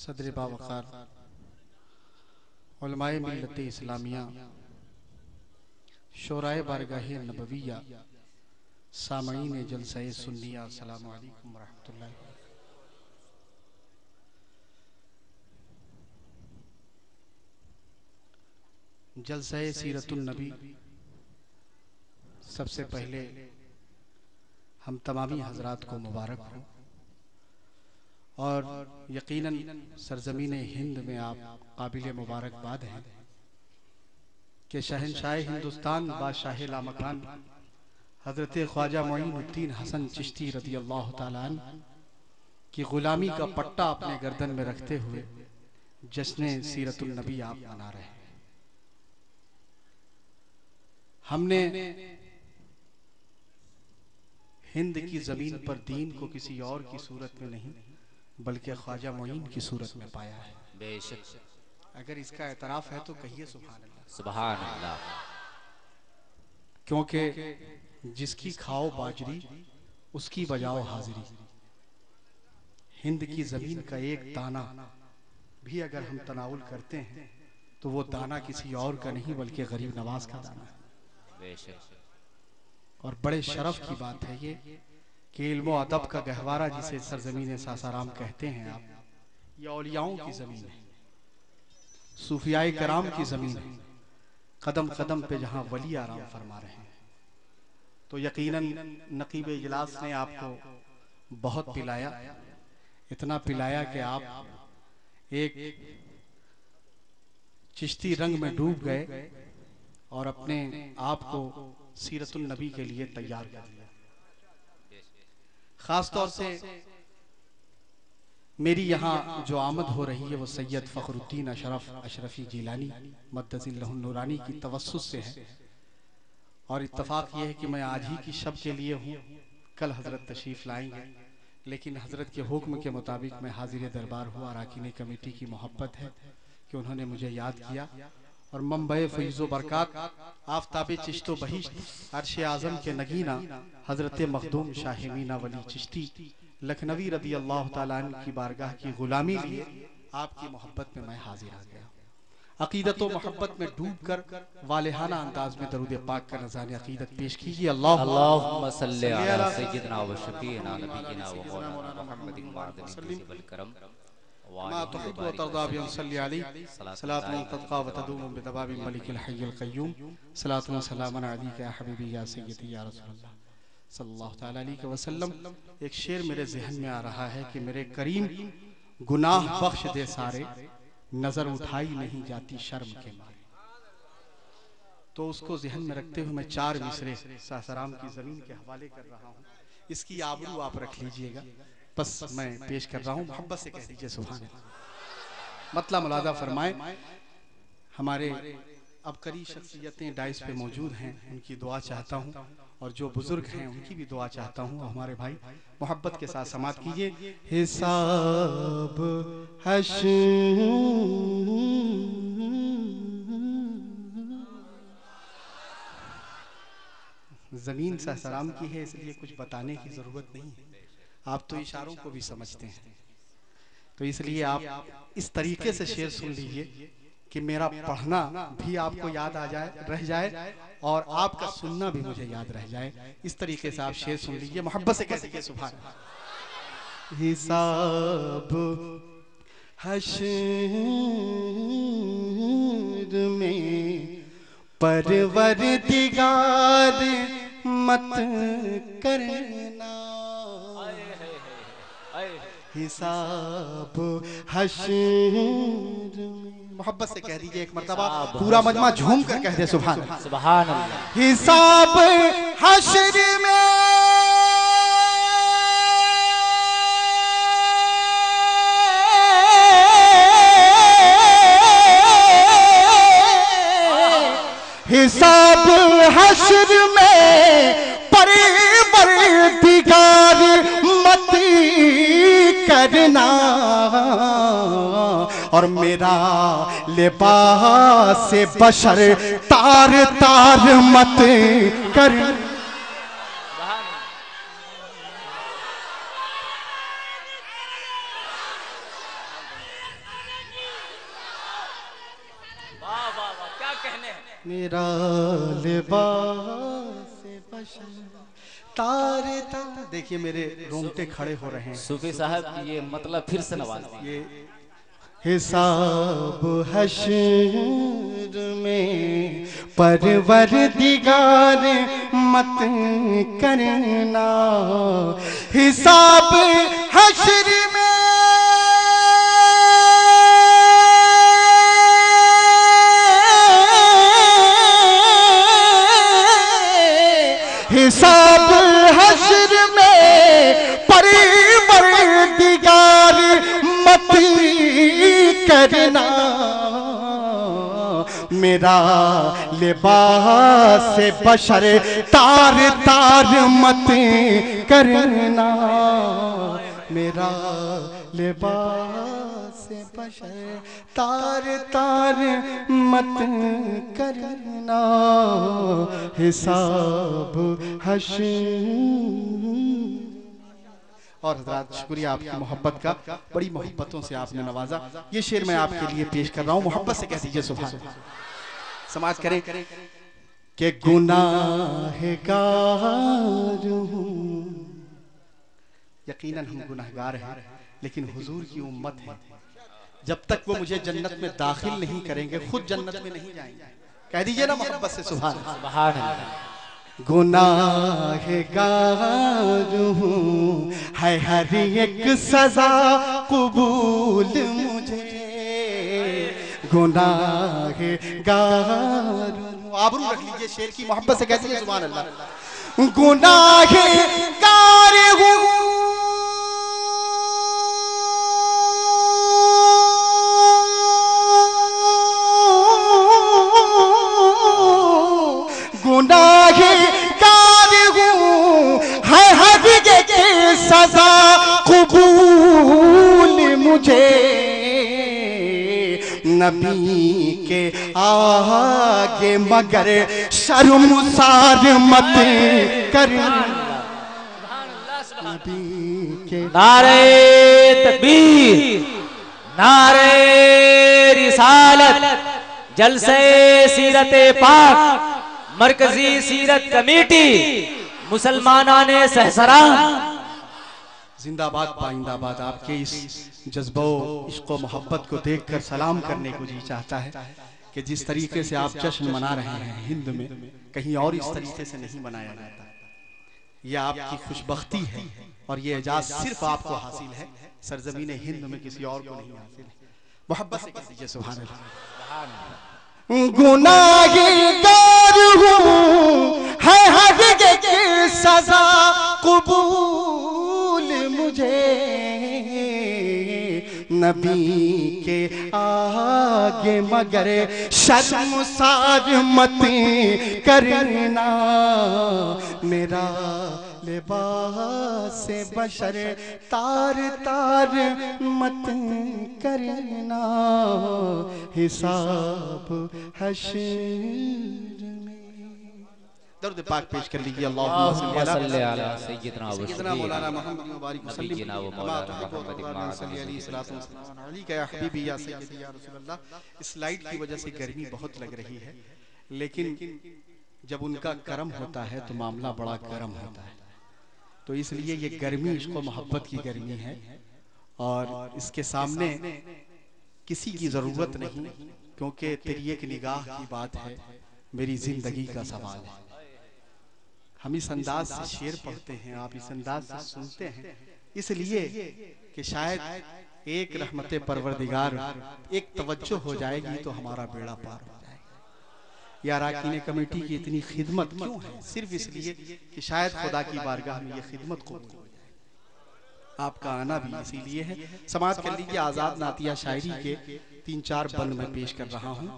सदर बावकार उलमाए मिल्लत इस्लामिया शोराए बारगाह नबविया सामईन जलसाए सुन्निया अस्सलामु अलैकुम व रहमतुल्लाहि। जलसाए सीरतुन नबी सबसे पहले हम तमामी हजरात को मुबारक हो और यकीनन सरजमीन हिंद में आप काबिल मुबारकबाद हैं कि शहनशाह हिंदुस्तान बादशाह लामकान हजरत ख्वाजा मोइनुद्दीन हसन चिश्ती रज़ी अल्लाह ताला अन्हु की गुलामी का पट्टा अपने गर्दन में रखते हुए जश्न सीरतुन नबी आप मना रहे हैं। हमने हिंद की जमीन पर दीन को किसी और की सूरत में नहीं बल्कि ख्वाजा मोइन की सूरत में पाया है। बेशक अगर इसका एतराफ है तो कहिए सुभान अल्लाह। सुभान अल्लाह। क्योंकि जिसकी खाओ बाजरी उसकी बजाओ हाजिरी। हिंद की जमीन का एक दाना भी अगर हम तनाउल करते हैं तो वो दाना किसी और का नहीं बल्कि गरीब नवाज का दाना है। बेशक। और बड़े शरफ की बात है ये कि इल्म और अदब का गहवारा जिसे सरजमीन सासाराम कहते हैं आप, ये औलियाओं की जमीन है, सूफियाए कराम की जमीन है। कदम कदम पे जहां वली आराम फरमा रहे हैं तो यकीनन नकीब इजलास ने आपको बहुत पिलाया, इतना पिलाया कि आप एक चिश्ती रंग में डूब गए और अपने आप को सीरतुन नबी के लिए तैयार कर लिया। खास तौर से मेरी यहाँ जो आमद हो रही है वो सैयद फखरुद्दीन अशरफी जिलानी मद्दजिल्लहुन नूरानी की तवस्सुस से है और इत्तफाक ये है कि मैं आज ही की शब के लिए हूँ। कल हजरत तशरीफ लाएंगे लेकिन हजरत के हुक्म के मुताबिक मैं हाजिर दरबार हुआ। अराकीन कमेटी की मोहब्बत है कि उन्होंने मुझे याद किया और मंबे फैज़ो बरकात आफताबे चिश्तो बहिश्त अर्श आज़म के नगीना हजरत मखदूम शाह मीना वली चिश्ती लखनवी रदी अल्लाह ताला अन्हु की बारगाह की गुलामी लिए आपकी मोहब्बत में मैं हाजिर आ गया। अकीदत व मोहब्बत में डूब कर वालेहाना अंदाज में दरूद पाक का नज़ारे अकीदत पेश कीजिए। अल्लाहुम्मा सल्ली अला सय्यिदिना व शफीना नबीना व मौलाना मुहम्मदिन वल करम मा तुहिब्बु व तर्दा बिन सल्ली अलैहि सलातुन तदका व तदूमु बिदबाबि मलिकिल हय्यिल क़य्यूम सलातुन व सलामुन अलैका या हबीबी या सय्यदी या रसूलल्लाह सल्लल्लाहु तआला अलैहि वसल्लम। एक शेर मेरे ज़हन में आ रहा है कि मेरे करीम गुनाह बख्श दे सारे, नजर उठाई नहीं जाती शर्म के मारे। तो उसको ज़हन में रखते हुए मैं चार मिसरे सासाराम की ज़मीन के हवाले कर रहा हूँ। इसकी आबरू आप रख लीजिएगा, बस मैं पेश कर रहा हूँ, मोहब्बत से कह दीजिए सुभान अल्लाह। मतलब मुलादा फरमाए। हमारे अबकरी शख्सियतें डाइस पे मौजूद हैं, उनकी दुआ चाहता हूँ और जो बुजुर्ग हैं उनकी भी दुआ चाहता हूँ। हमारे भाई मोहब्बत के साथ समात कीजिए। हिसाब हश्र जमीन सासाराम की है इसलिए कुछ बताने की जरूरत नहीं है, आप तो इशारों को भी समझते हैं। तो इसलिए आप इस तरीके से शेर सुन लीजिए कि मेरा पढ़ना भी आपको याद आ जाए, रह जाए और आपका सुनना भी मुझे याद रह जाए। इस तरीके से आप शेर सुन लीजिए, मोहब्बत से कह दीजिए सुभान अल्लाह। हिसाब हश्र में परवरदिगार मत करना, हिसाब हश्र में। मोहब्बत से कह दीजिए एक मर्तबा, पूरा मजमा झूम कर कह दे सुभान सुभान अल्लाह। हिसाब हश्र में हिसाब हश्र में परवरदिगार मत करना और मेरा लिबास बशर तार तार मत कर। मेरा लिबास बशर तारे तारे। देखिए मेरे रोंगटे खड़े हो रहे हैं। सूफी साहब ये मतलब फिर से नवाज ये हिसाब हश्र में परवरदिगार मत करना, हिसाब हश्र में हिसाब हश्र में परवरदिगार मत करना, मेरा लिबास बशर तार तार मत करना, मेरा लिबास बशर तार तार मत करना, हिसाब हश्र। और हज़रात शुक्रिया आपकी मोहब्बत का, बड़ी मोहब्बतों से आपने नवाजा। ये शेर मैं आपके लिए पेश कर रहा हूँ, मोहब्बत से कह दीजिए सुभान अल्लाह। समाज करें कि गुनाहगार हूँ, यकीनन हम गुनाहगार हैं, लेकिन हुजूर की उम्मत है। जब तक वो मुझे जन्नत में दाखिल नहीं करेंगे, खुद जन्नत में नहीं जाएंगे। कह दीजिए ना मोहब्बत से सुभान अल्लाह। गुनाहगार हूँ है हर एक सजा कबूल मुझे, गुनाहगार आबरू रख लीजिए शेर की, मोहब्बत से कहते हैं सुभान अल्लाह। गुनाहगार हूँ गुनाहगार हूँ है हर एक सजा कबूल मुझे, नबी के आगे मगर शर्मसार मत करना, नबी के नारे तकबीर, नारे रिसालत, जलसे सीरते पाक, मरकजी सीरत कमेटी, मुसलमानाने सहसरान जिंदाबाद पाइंदाबाद। आपके इस जज्बो इश्क़ व मोहब्बत को देखकर सलाम करने को जी चाहता है कि जिस तरीके से आप जश्न मना रहे हैं हिंद में, कहीं और इस तरीके से नहीं मनाया जाता। यह आपकी खुशबख्ती है और ये एजाज सिर्फ आपको हासिल है, सरजमीन हिंद में किसी और को नहीं हासिल है। मोहब्बत से कह दीजिए सुभान अल्लाह। गुनाहगार हूँ है हर एक सजा कबूल मुझे, नबी के आगे मगर शर्मसार मत करना, मेरा लिबास बशर तार तार मत करना, हिसाब हश्र में। दरूद पाक पेश कर लीजिए। अल्लाहुम्मा सल्ली अला सय्यिदना मौलाना मुहम्मद मुबारक वसल्लम अलैका या हबीबी या सय्यदी या रसूल अल्लाह। इस लाइट की वजह से गर्मी बहुत लग रही है, लेकिन जब उनका करम होता है तो मामला बड़ा गर्म होता है। तो इसलिए ये गर्मी इश्क़ मोहब्बत की गर्मी है और इसके सामने किसी की ज़रूरत नहीं, क्योंकि तेरी एक निगाह की बात है, मेरी जिंदगी का सवाल है। हम इस अंदाज से शेर पढ़ते हैं, आप इस अंदाज से सुनते हैं, इसलिए कि शायद एक रहमत परवरदिगार, एक तवज्जो हो जाएगी तो हमारा बेड़ा पार हो जाएगा। या अरकान कमेटी की इतनी खिदमत क्यों है? सिर्फ इसलिए कि शायद खुदा की बारगाह में ये खिदमत कबूल हो जाए। आपका आना भी इसीलिए है। समाप्त कर लीजिए। आज़ाद नातिया शायरी के 3-4 बंद में पेश कर रहा हूँ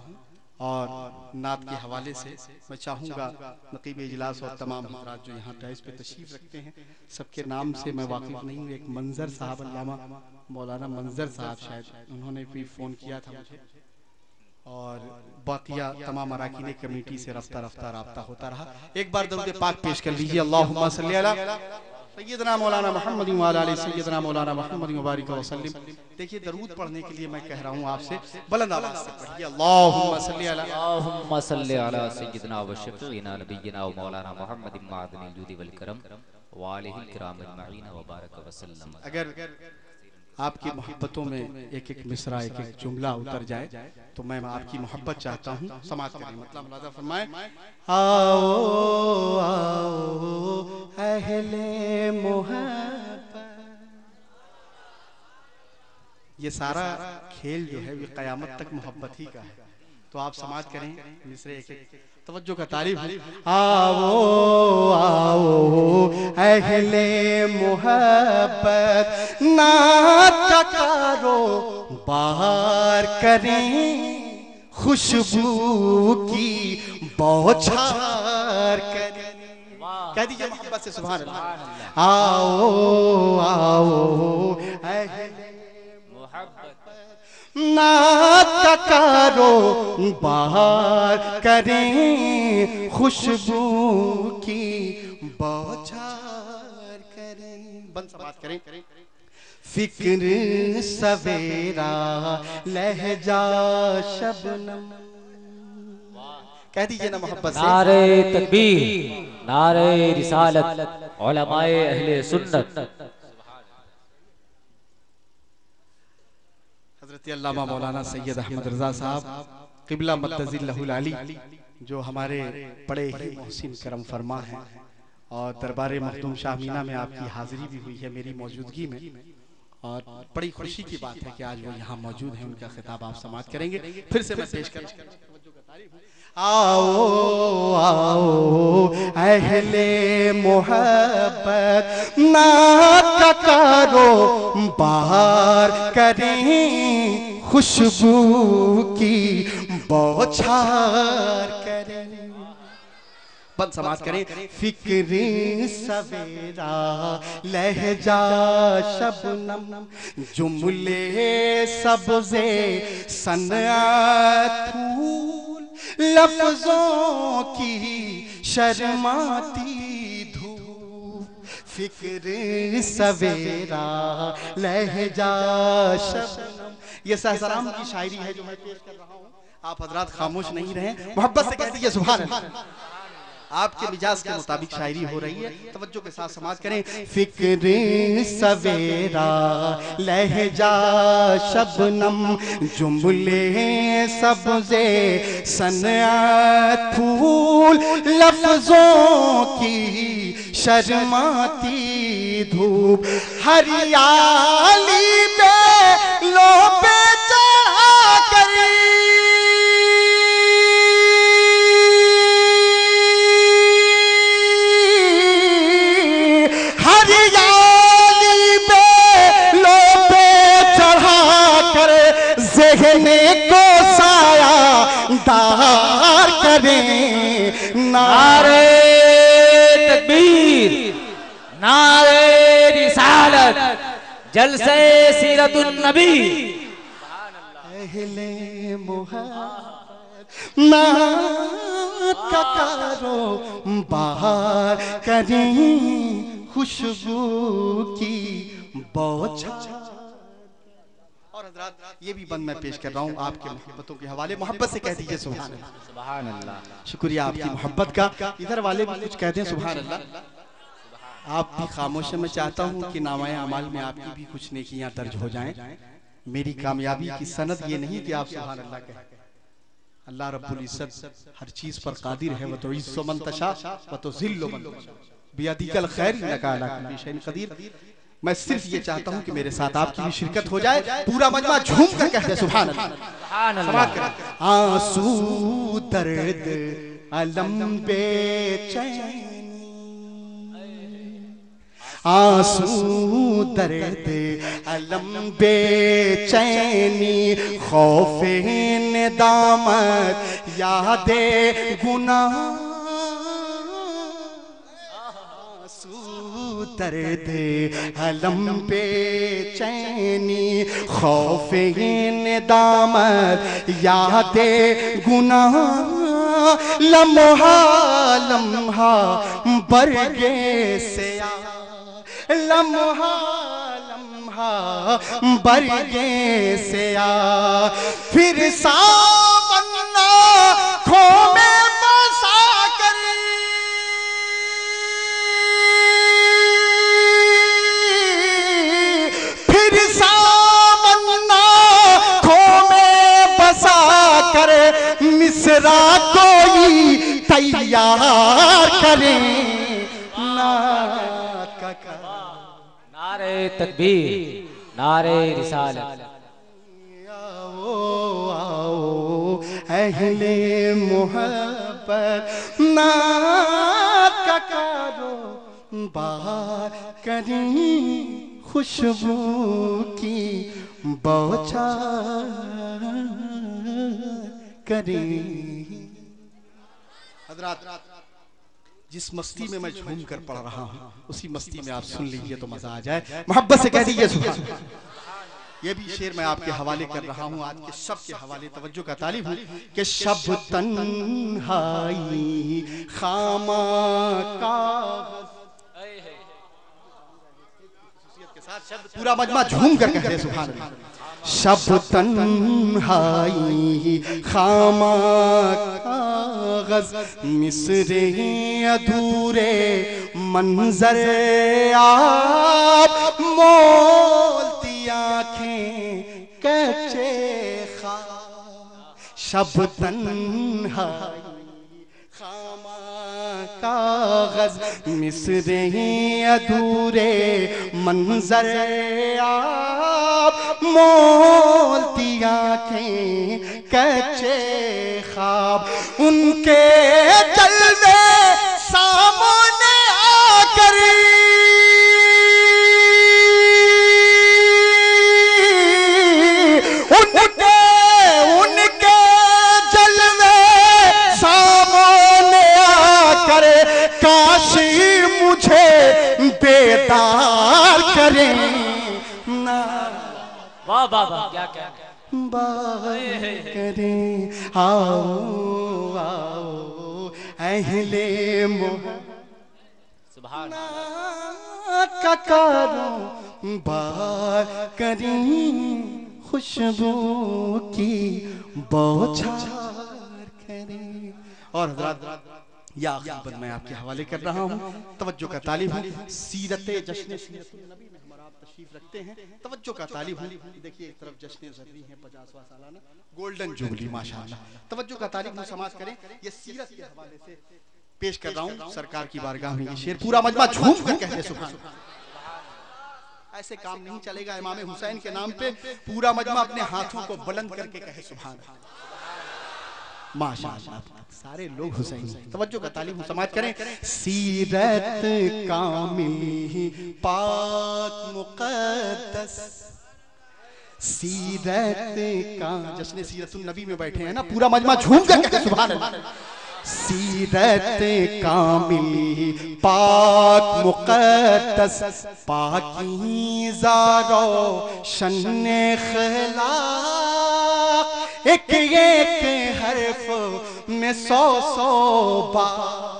और नात के हवाले से मैं चाहूँगा नकीब इजलास और तमाम हज़रात जो यहाँ टाइस पे तशरीफ़ रखते हैं, सबके नाम से मैं वाकिफ़ नहीं हूँ। एक मंजर साहब, अल्लामा मौलाना मंजर साहब, शायद उन्होंने भी फ़ोन किया था मुझे, और बाकिया तमाम अरकान कमेटी से रफ्ता रफ्ता राब्ता होता रहा। एक बार दरूद पाक पेश कर लीजिए। अल्लाहुम्मा सल्ली अला सैयदना मौलाना मोहम्मद व अला आलि सैयदना मौलाना मोहम्मद मुबारक वसल्लम। देखिए दरूद पढ़ने के लिए मैं कह रहा हूँ आपसे बुलंद आवाज से पढ़िए अल्लाहुम्मा सल्ली अला सय्यिदना व शफीना नबिय्यिना व मौलाना मोहम्मद मादनिल जुदी वल करम व आलिहिल किरामिल मईन व बारक वसल्लम। अगर आपकी मोहब्बतों में एक एक मिसरा एक एक जुमला उतर जाए तो मैं आपकी मोहब्बत चाहता हूँ। समाज करें मतलब मुलाजा फरमाए। आओ आओ अहले मोहब्बत। ये सारा खेल जो है वो कयामत तक मोहब्बत ही का है। तो आप समाज करें मिसरे एक एक तवज्जो का तारीफ। आओ आओ अहले मोहब्बत नात का कारोबार करें, खुशबू की बौछार करें। कह दीजिए मोहब्बत से सुभान अल्लाह। आओ आओ अहले नात का कारोबार करें, खुशबू की बौछार करें। बंद समाज करें। फिक्र सवेरा लहजा शबनम। कह दीजिए ना मोहब्बत से। नारे तकबीर, नारे रिसालत, उलमाए अहले सुन्नत। हज़रत अल्लामा मौलाना सैयद अहमद रज़ा साहब क़िबला मद्दज़िल्लहुल आली जो हमारे बड़े ही मोहसिन करम फरमा हैं और दरबार मखदूम शाह मीना में आपकी हाजिरी भी हुई है मेरी मौजूदगी में, और बड़ी खुशी की बात है कि आज वो यहाँ मौजूद हैं। उनका खिताब आप समाअत करेंगे। फिर से मैं पेश कर। आओ आओ अहले मोहब्बत नात का कारोबार करें, खुशबू की बौछार करें। बंद समाज करें। फिक्र सवेरा लहजा शबनम, जुमले सब्ज़े सनअत फूल, लफ्जों की शर्माती धूप। फिक्र सवेरा लहजा शबनम। ये सहसराम की शायरी है जो मैं पेश कर रहा हूँ। आप हजरात खामोश नहीं रहे, मोहब्बत से कह दीजिए सुभान अल्लाह। आपके मिजाज के मुताबिक शायरी हो रही है, तवज्जो के साथ समाज करें। फिक्र सवेरा लहजा शबनम, जुमले सब्ज़े सनअत फूल, लफ्जों की शर्माती धूप। हरियाली बेलों पे चढ़ा कर को साया दार करें। नारे तकबीर, नारे रिसालत, जलसे सीरतुन नबी। अहले मोहब्बत नात का कारोबार करें, खुशबू की बौछार। और हजरात ये भी बंद मैं पेश कर रहा हूँ आपके मोहब्बतों के हवाले। मोहब्बत से कह दीजिए सुभान अल्लाह। सुभान अल्लाह। शुक्रिया आपकी मोहब्बत का। इधर वाले भी कुछ कहते हैं सुभान अल्लाह। आप भी खामोश। मैं चाहता हूँ कि नामाए अमाल में आपकी भी कुछ नेकियां दर्ज हो जाएं। मेरी कामयाबी की सनद ये नहीं कि आप सुभान अल्लाह कहें। अल्लाह रब्बुल इज्जत हर चीज पर कादिर है। व तो इज्जो मन तशा व तो ज़िल्लो मन तशा बियदिकल खैर इन्नका अला कुल्ली शैइन क़दीर। मैं सिर्फ ये चाहता हूँ कि मेरे साथ आपकी भी शिरकत हो जाए। पूरा मजमा झूम कर कहते सुभान अल्लाह। आंसू दर्द अलम बेचैनी, आंसू दर्द अलम बेचैनी, खौफे नदामत यादे गुनाह। दर्द अलम बेचैनी, खौफे नदामत यादे गुनाह। लम्हा लम्हा बरगे से लम्हा लम्हा बरगे से आ, फिर सावन आँखों में बसा कर मिसरा कोई तैयार करे नारे तकबीर नारे रिसालत। आओ आओ अहले मोहब्बत नात का कारो बाहर करी खुशबू की बौछार करे। हज़रात जिस मस्ती में मैं झूम कर पढ़ रहा हूँ उसी मस्ती में आप सुन लीजिए तो मजा आ जाए। मोहब्बत से कह दीजिए सुभान। ये भी शेर मैं आपके हवाले कर रहा हूँ आज के शब के हवाले। तवज्जो का तालिब हूँ कि शब तन्हाई खामा का पूरा मजमा झूम कर कहते सुभान अल्लाह। शब तन्हाई खामा कागज मिसरे अधूरे मंजर आप मोलती आँखें कच्चे ख्वाब। शब तन्हाई खामा कागज मिसरे अधूरे मंजर आप मोलती आँखें कच्चे ख्वाब। उनके जलवे सामने आकर उनके जलवे सामने आकर काश मुझे बेदार करें ना। वाह वाह वाह क्या क्या करें। आओ आओ अहले मोहब्बत सुभान का कारो बार करें खुशबू की बौछार करें। और हज़रात या आखिर मैं आपके हवाले कर रहा हूँ। तवज्जो का तालिब हूँ सीरते जश्न नबी में हमारा आप तशरीफ रखते हैं। तवज्जो का तालिब हूँ। देखिए एक तरफ जश्न ज़दरी है 50वां सालाना गोल्डन जुबली माशाअल्लाह। तवज्जो का तालिब हूँ समाज करें। ये सीरत के हवाले से पेश कर रहा हूँ सरकार की बारगाह में। ये शेर पूरा मजमा झूम कर कहते सुभान। ऐसे काम नहीं चलेगा। इमाम हुसैन के नाम पे पूरा मजमा अपने हाथों को बुलंद करके कहे सुभान माशाअल्लाह। सारे लोग हुसैन। तवज्जो का तालीम समाज करें। सीरत कामिल पाक मुक़द्दस सीरत का जश्न सीरतुन नबी में बैठे हैं ना पूरा मजमा झूम कर कहते सुभान अल्लाह। सीरत कामिल पाक मुक़द्दस पाकीज़ा रोशन अख़लाक़ एक एक हर्फ में 100 बार।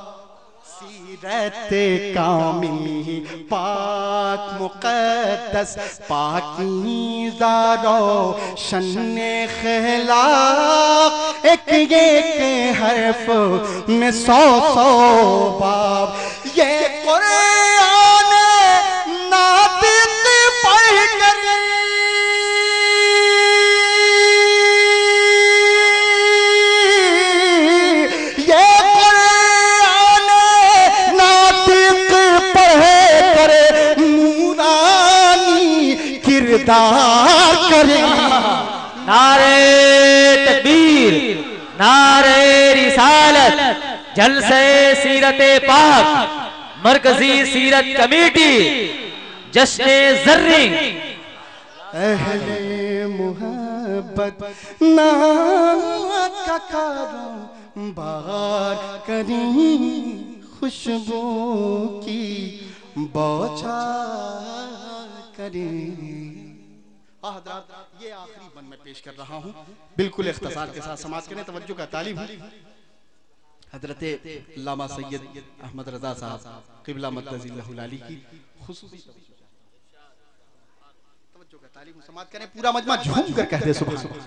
सीरत कामिल पाक मुक़द्दस पाकीज़ा रोशन अख़लाक़ एक एक हर्फ में 100 बाब। ये कुरान नातिक़ पढ़ कर ये कुरान नातिक़ पढ़ कर नूरानी किरदार करे। नारे तकबीर नारे रिसालत। जलसे सीरते पाक मरकजी सीरत कमेटी जश्ने ज़र्री। अहले मोहब्बत नात का कारोबार करी खुशबू की बौछार करी। ये आखिरी बंद मैं पेश कर रहा हूँ बिल्कुल इख्तिसार के साथ समाज करें। तवज्जो का तालिब हूँ। हजरत अल्लामा सैयद अहमद रजा साहब क़िबला मद्दज़िल्लहुल आली की खुसूसी तवज्जो का तालीम समात करें, पूरा मजमा झूम कर कहते सुभान अल्लाह।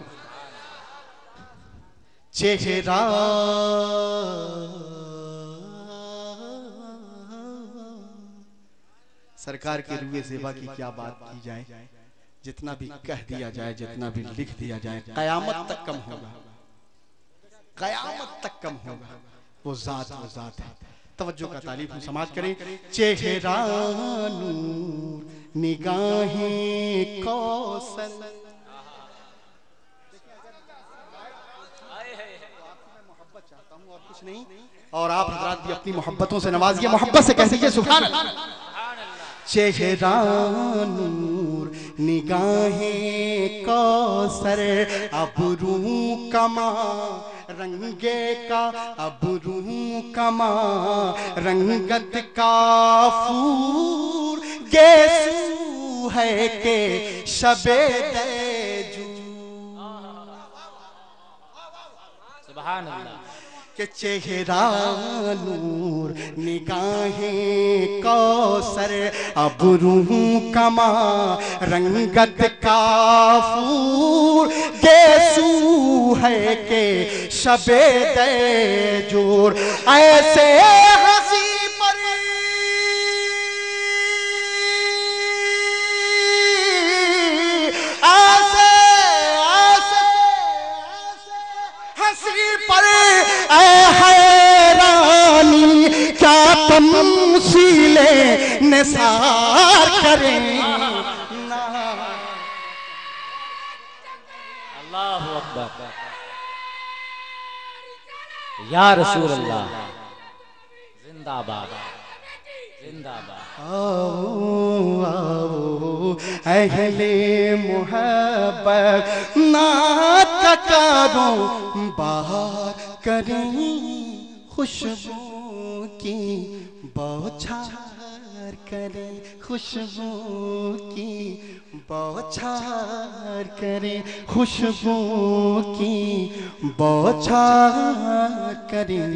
चेहरा सरकार के रुए ज़ेबा की क्या बात की जाए, जितना भी कह दिया जाए, जितना भी लिख दिया जाए, क़यामत तक कम होगा, क़यामत तक कम होगा। वो ज़ात है। तवज्जो का तालीफ समाज करें। चेहरा नूर निगाहें कौसर, मोहब्बत चाहता हूँ और कुछ नहीं, और आप हज़रात भी अपनी मोहब्बतों से नवाजिए, मोहब्बत से कह दीजिए सुभान अल्लाह। चेहरा नूर निगाहें कौसर, अबरू कमा रंगे का, अबरू कमा रंगत का फूर, गेसू है के शबे देजू। सुभान अल्लाह। के चेहरा नूर निगाहें कौसर, अबरू कमा रंगत का फूर, गेसू है के शबे देजूर। ऐसे हंसी पर हंसी पर हैरानी, क्या तमसीले निसार करें। अल्लाहु अकबर, या रसूल अल्लाह, जिंदाबाद जिंदाबाद। आओ आओ अहले मोहब्बत, नात का कारोबार करें, खुशबू की बौछार करें, खुशबू की बौछार करें, खुशबू की बौछार करें।